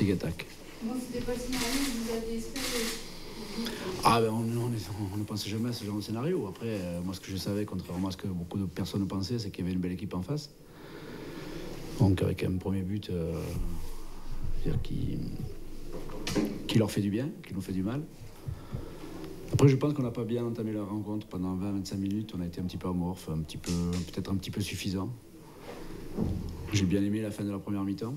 Sig Attack. Bon, c'était pas le scénario que vous aviez espéré. Ah ben on ne pensait jamais à ce genre de scénario. Après, moi ce que je savais, contrairement à ce que beaucoup de personnes pensaient, c'est qu'il y avait une belle équipe en face. Donc avec un premier but qui leur fait du bien, qui nous fait du mal. Après je pense qu'on n'a pas bien entamé la rencontre pendant 20-25 minutes. On a été un petit peu amorphe, peut-être un petit peu suffisant. J'ai bien aimé la fin de la première mi-temps.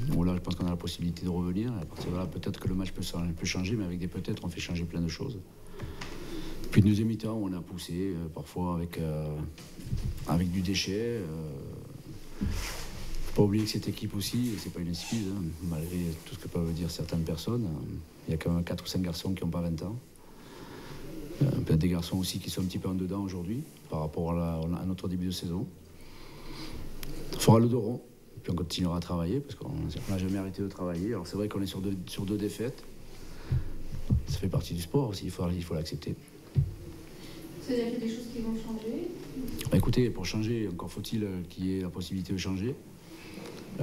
Bon, là, je pense qu'on a la possibilité de revenir. À partir de là, peut-être que le match peut changer, mais avec des peut-être, on fait changer plein de choses. Puis, deuxième mi-temps, on a poussé, parfois avec du déchet. Faut pas oublier que cette équipe aussi, c'est pas une excuse, hein, malgré tout ce que peuvent dire certaines personnes. Il y a quand même 4 ou 5 garçons qui n'ont pas 20 ans. Peut-être des garçons aussi qui sont un petit peu en dedans aujourd'hui, par rapport à notre début de saison. On fera le dos rond. Puis on continuera à travailler parce qu'on n'a jamais arrêté de travailler. Alors c'est vrai qu'on est sur deux défaites. Ça fait partie du sport aussi, il faut l'accepter. C'est-à-dire qu'il y a des choses qui vont changer? Bah écoutez, pour changer, encore faut-il qu'il y ait la possibilité de changer.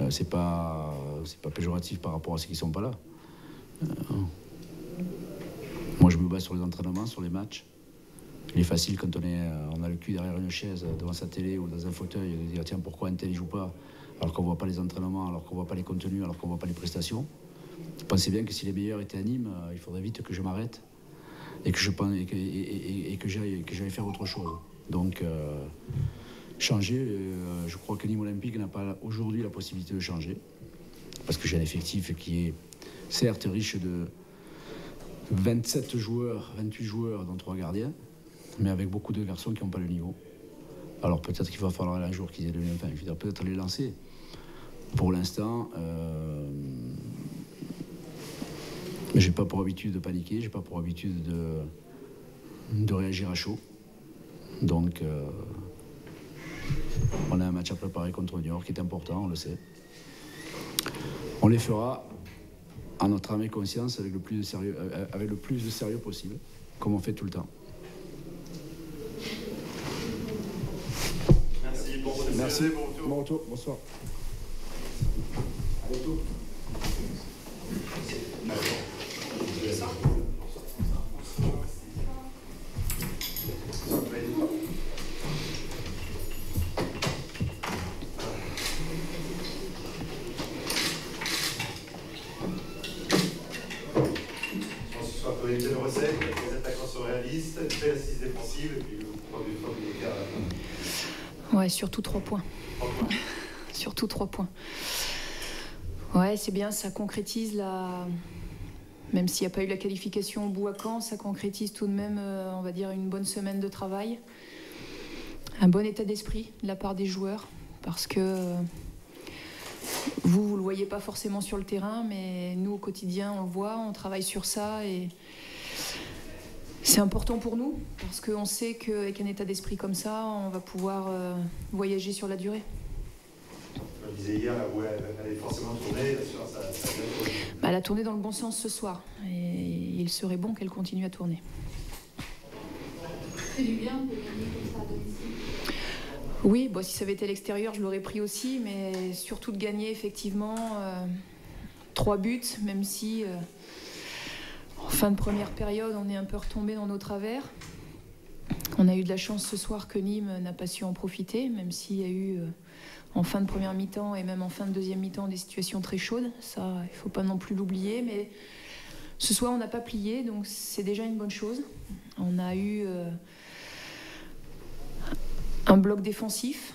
C'est pas péjoratif par rapport à ceux qui ne sont pas là. Moi je me base sur les entraînements, sur les matchs. Il est facile quand on a le cul derrière une chaise, devant sa télé ou dans un fauteuil, de dire tiens pourquoi un tel ne joue pas, alors qu'on ne voit pas les entraînements, alors qu'on ne voit pas les contenus, alors qu'on ne voit pas les prestations. Pensez bien que si les meilleurs étaient à Nîmes, il faudrait vite que je m'arrête et que j'aille faire autre chose. Donc changer, je crois que Nîmes Olympique n'a pas aujourd'hui la possibilité de changer, parce que j'ai un effectif qui est certes riche de 27 joueurs, 28 joueurs, dont 3 gardiens, mais avec beaucoup de garçons qui n'ont pas le niveau. Alors peut-être qu'il va falloir un jour qu'ils aient il faudra peut-être les lancer. Pour l'instant, j'ai pas pour habitude de paniquer, j'ai pas pour habitude de réagir à chaud. Donc on a un match à préparer contre Niort qui est important, on le sait. On les fera à notre âme et conscience avec le plus de sérieux possible, comme on fait tout le temps. Merci. Bon retour. Bonsoir. À bientôt. Une telle recette, les attaquants sont réalistes, une belle assise défensive et puis vous prenez des cas à la fin. Ouais, surtout 3 points. Surtout 3 points. Ouais, c'est bien, ça concrétise la... Même s'il n'y a pas eu la qualification au bout à Caen, ça concrétise tout de même, on va dire, une bonne semaine de travail. Un bon état d'esprit de la part des joueurs, parce que vous ne le voyez pas forcément sur le terrain, mais nous, au quotidien, on le voit, on travaille sur ça et c'est important pour nous, parce qu'on sait qu'avec un état d'esprit comme ça, on va pouvoir voyager sur la durée. Je disais hier, elle est forcément tournée, ça Elle a tourné dans le bon sens ce soir, et il serait bon qu'elle continue à tourner. C'est du bien de gagner comme ça à domicile. Oui, bon, si ça avait été à l'extérieur, je l'aurais pris aussi, mais surtout de gagner effectivement 3 buts, même si en fin de première période, on est un peu retombé dans nos travers. On a eu de la chance ce soir que Nîmes n'a pas su en profiter, même s'il y a eu en fin de première mi-temps et même en fin de deuxième mi-temps des situations très chaudes. Ça, il ne faut pas non plus l'oublier, mais ce soir, on n'a pas plié, donc c'est déjà une bonne chose. On a eu un bloc défensif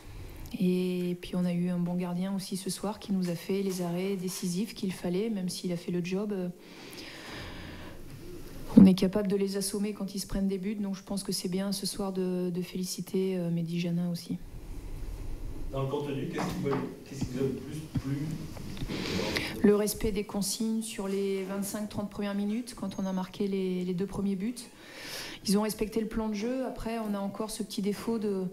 et puis on a eu un bon gardien aussi ce soir qui nous a fait les arrêts décisifs qu'il fallait, même s'il a fait le job. On est capable de les assommer quand ils se prennent des buts, donc je pense que c'est bien ce soir de féliciter Mehdi Janin aussi. Dans le contenu, qu'est-ce qui vous a le plus plu? Le respect des consignes sur les 25-30 premières minutes, quand on a marqué les 2 premiers buts. Ils ont respecté le plan de jeu. Après, on a encore ce petit défaut de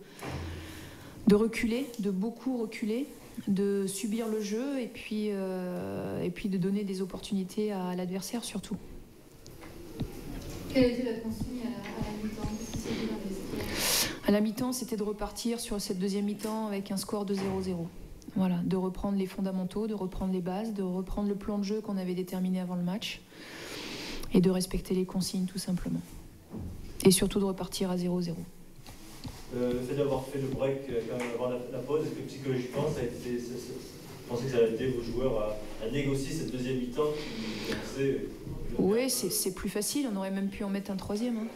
reculer, de beaucoup reculer, de subir le jeu et puis de donner des opportunités à l'adversaire surtout. Quelle était la consigne à la mi-temps? Qu'est-ce qui s'est dit dans les vestiaires? À la mi-temps, c'était de repartir sur cette deuxième mi-temps avec un score de 0-0. Voilà, de reprendre les fondamentaux, de reprendre les bases, de reprendre le plan de jeu qu'on avait déterminé avant le match et de respecter les consignes tout simplement. Et surtout de repartir à 0-0. Le fait d'avoir fait le break quand même avant la pause, est-ce que psychologiquement, vous pensez que ça a aidé vos joueurs à négocier cette deuxième mi-temps Oui, c'est plus facile. On aurait même pu en mettre un troisième.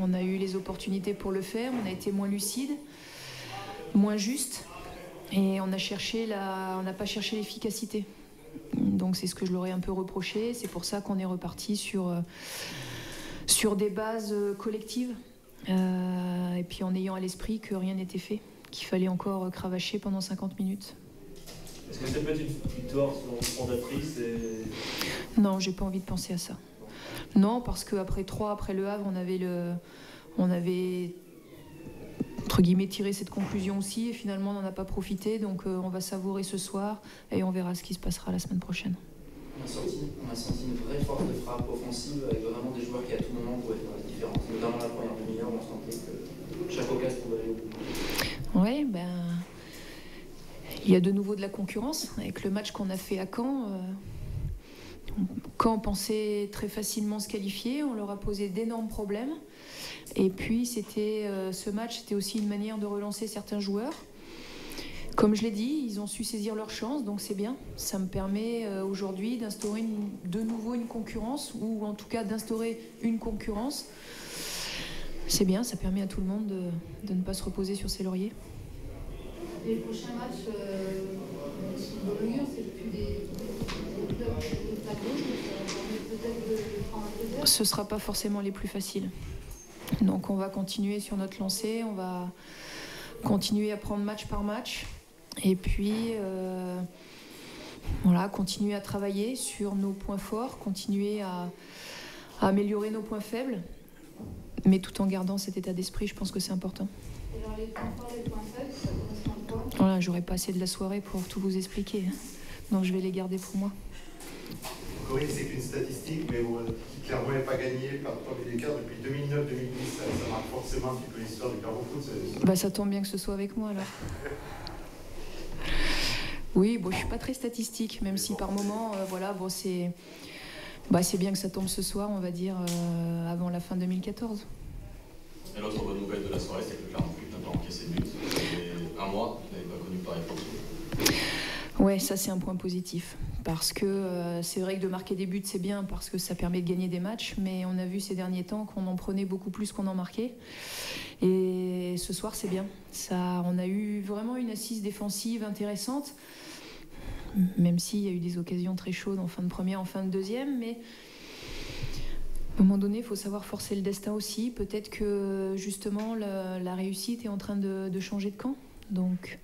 On a eu les opportunités pour le faire. On a été moins lucide, moins juste. Et on n'a pas cherché l'efficacité. Donc c'est ce que je leur ai un peu reproché. C'est pour ça qu'on est reparti sur des bases collectives. Et puis en ayant à l'esprit que rien n'était fait, qu'il fallait encore cravacher pendant 50 minutes. Est-ce que ça peut être une victoire fondatrice Non, j'ai pas envie de penser à ça. Non, parce qu'après 3, après Le Havre, on avait entre guillemets tiré cette conclusion aussi et finalement on n'en a pas profité. Donc on va savourer ce soir et on verra ce qui se passera la semaine prochaine. On a senti une vraie force de frappe offensive avec vraiment des joueurs qui à tout moment pouvaient faire la différence. Notamment la première demi-heure, on sentait que chaque occasion pouvait aller au bout. Oui, il y a de nouveau de la concurrence. Avec le match qu'on a fait à Caen, Caen pensait très facilement se qualifier. On leur a posé d'énormes problèmes. Et puis ce match, c'était aussi une manière de relancer certains joueurs. Comme je l'ai dit, ils ont su saisir leur chance, donc c'est bien. Ça me permet aujourd'hui d'instaurer de nouveau une concurrence, ou en tout cas d'instaurer une concurrence. C'est bien, ça permet à tout le monde de ne pas se reposer sur ses lauriers. Les prochains matchs sont Bologneux, c'est plus des clubs de tableau, donc ça permet peut-être de prendre un peu d'air. Ce ne sera pas forcément les plus faciles. Donc on va continuer sur notre lancée, on va continuer à prendre match par match. Et puis, continuer à travailler sur nos points forts, continuer à améliorer nos points faibles, mais tout en gardant cet état d'esprit, je pense que c'est important. Et alors les points forts, les points faibles, ça correspond à quoi ? Voilà, j'aurais pas assez de la soirée pour tout vous expliquer, donc je vais les garder pour moi. Corinne, c'est qu'une statistique, mais Clermont n'a pas gagné par premier écart depuis 2009-2010. Ça marque forcément un petit peu l'histoire du Clermont Foot. Ça tombe bien que ce soit avec moi alors. Oui, je suis pas très statistique, même si par moment, c'est bien que ça tombe ce soir, on va dire, avant la fin 2014. Et l'autre bonne nouvelle de la soirée, c'est que le Clermont Foot n'a pas encaissé de but. Ça fait un mois, il n'avait pas connu pareil pour tout. Ouais, ça c'est un point positif. Parce que c'est vrai que de marquer des buts, c'est bien, parce que ça permet de gagner des matchs, mais on a vu ces derniers temps qu'on en prenait beaucoup plus qu'on en marquait. Et ce soir, c'est bien. On a eu vraiment une assise défensive intéressante, même s'il y a eu des occasions très chaudes en fin de première, en fin de deuxième, mais à un moment donné, il faut savoir forcer le destin aussi. Peut-être que justement, la réussite est en train de changer de camp. Donc,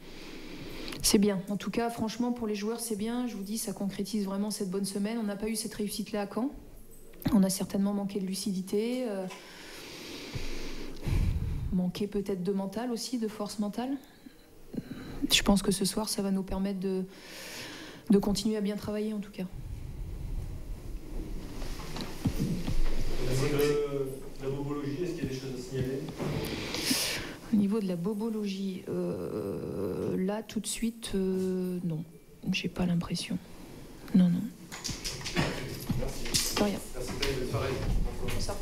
c'est bien. En tout cas, franchement, pour les joueurs, c'est bien. Je vous dis, ça concrétise vraiment cette bonne semaine. On n'a pas eu cette réussite-là à Caen. On a certainement manqué de lucidité, manqué peut-être de mental aussi, de force mentale. Je pense que ce soir, ça va nous permettre de continuer à bien travailler, en tout cas. La bobologie, est-ce qu'il y a des choses à signaler ? Au niveau de la bobologie, là, tout de suite, non. J'ai pas l'impression. Non. Merci. De rien. Merci, bonne soirée. Bonsoir.